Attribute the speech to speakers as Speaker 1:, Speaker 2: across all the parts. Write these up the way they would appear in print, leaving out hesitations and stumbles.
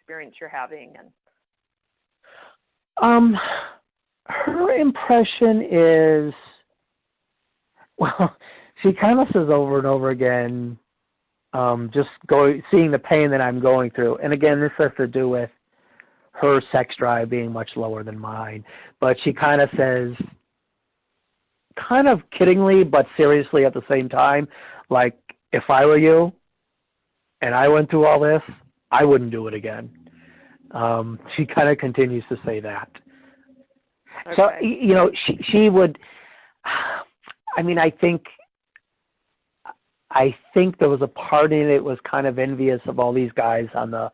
Speaker 1: experience you're having? And
Speaker 2: her impression is, well, she kind of says over and over again, seeing the pain that I'm going through. And again, this has to do with her sex drive being much lower than mine. But she kind of says, kind of kiddingly, but seriously at the same time, like, if I were you and I went through all this, I wouldn't do it again. She kind of continues to say that. Okay. So, you know, she would, I mean, I think there was a part in it was kind of envious of all these guys on the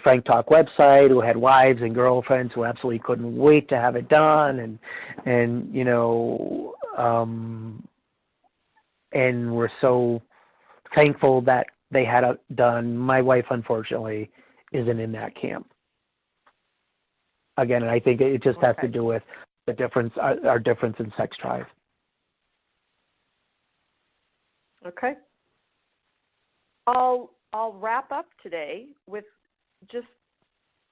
Speaker 2: Frank Talk website who had wives and girlfriends who absolutely couldn't wait to have it done, and you know, and were so thankful that they had it done. My wife, unfortunately, isn't in that camp. Again, and I think it just has to do with the difference, our difference in sex drive.
Speaker 1: Okay. I'll wrap up today with just,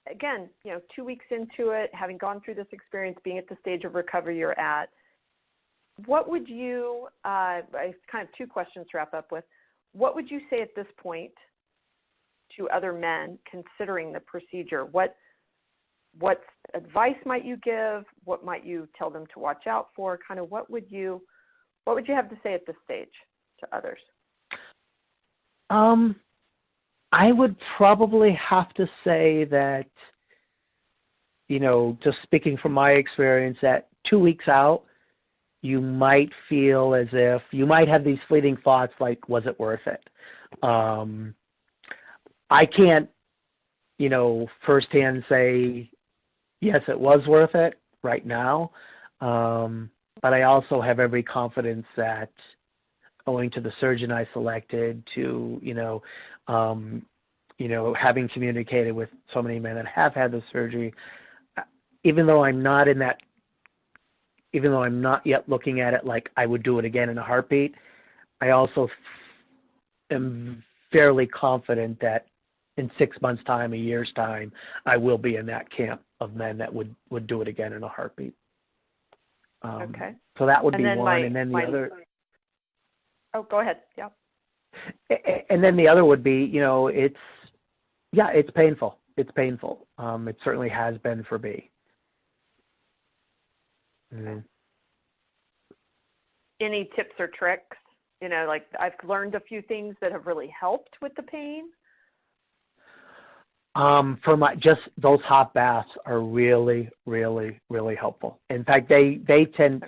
Speaker 1: again, you know, 2 weeks into it, having gone through this experience, being at the stage of recovery you're at, what would you, I kind of two questions to wrap up with. What would you say at this point to other men considering the procedure? What advice might you give? What might you tell them to watch out for? Kind of what would you have to say at this stage to others?
Speaker 2: I would probably have to say that, you know, just speaking from my experience, that 2 weeks out, you might feel as if you might have these fleeting thoughts like, was it worth it? I can't, you know, firsthand say, yes, it was worth it right now. But I also have every confidence that owing to the surgeon I selected, to, having communicated with so many men that have had the surgery, even though I'm not yet looking at it like I would do it again in a heartbeat, I also am fairly confident that in 6 months' time, a year's time, I will be in that camp of men that would do it again in a heartbeat.
Speaker 1: Okay.
Speaker 2: So that would be one. And then the other...
Speaker 1: Oh, go ahead. Yeah.
Speaker 2: And then the other would be, it's painful. It's painful. It certainly has been for me. Mm-hmm.
Speaker 1: Any tips or tricks? Like I've learned a few things that have really helped with the pain.
Speaker 2: Just those hot baths are really, really, really helpful. In fact, they tend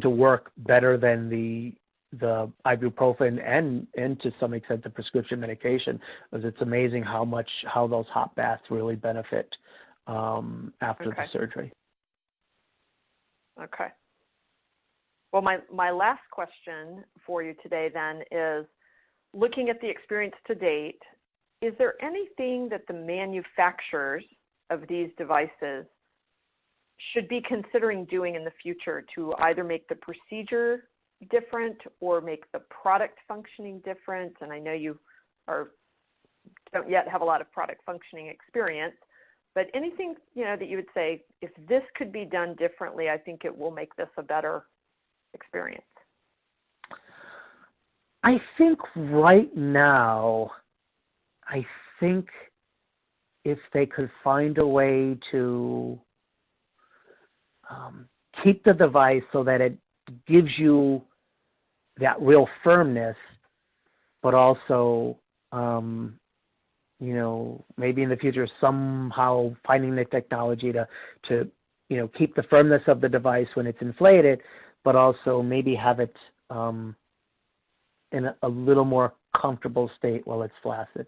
Speaker 2: to work better than the ibuprofen and to some extent the prescription medication, because it's amazing how those hot baths really benefit after the surgery.
Speaker 1: Okay. Well, my last question for you today then is, looking at the experience to date, is there anything that the manufacturers of these devices should be considering doing in the future to either make the procedure different or make the product functioning different? And I know you don't yet have a lot of product functioning experience, but anything that you would say, if this could be done differently, I think it will make this a better experience.
Speaker 2: I think right now, if they could find a way to keep the device so that it gives you that real firmness, but also, maybe in the future somehow finding the technology to keep the firmness of the device when it's inflated, but also maybe have it in a little more comfortable state while it's flaccid.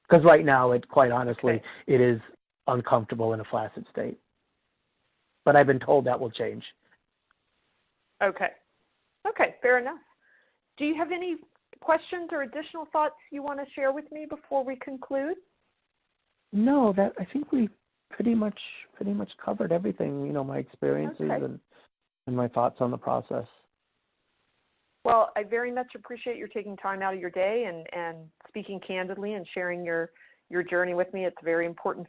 Speaker 2: Because right now, quite honestly, it is uncomfortable in a flaccid state. But I've been told that will change.
Speaker 1: Okay, fair enough. Do you have any questions or additional thoughts you want to share with me before we conclude?
Speaker 2: No, I think we pretty much covered everything. My experiences and my thoughts on the process.
Speaker 1: Well, I very much appreciate your taking time out of your day and speaking candidly and sharing your your journey with me. It's very important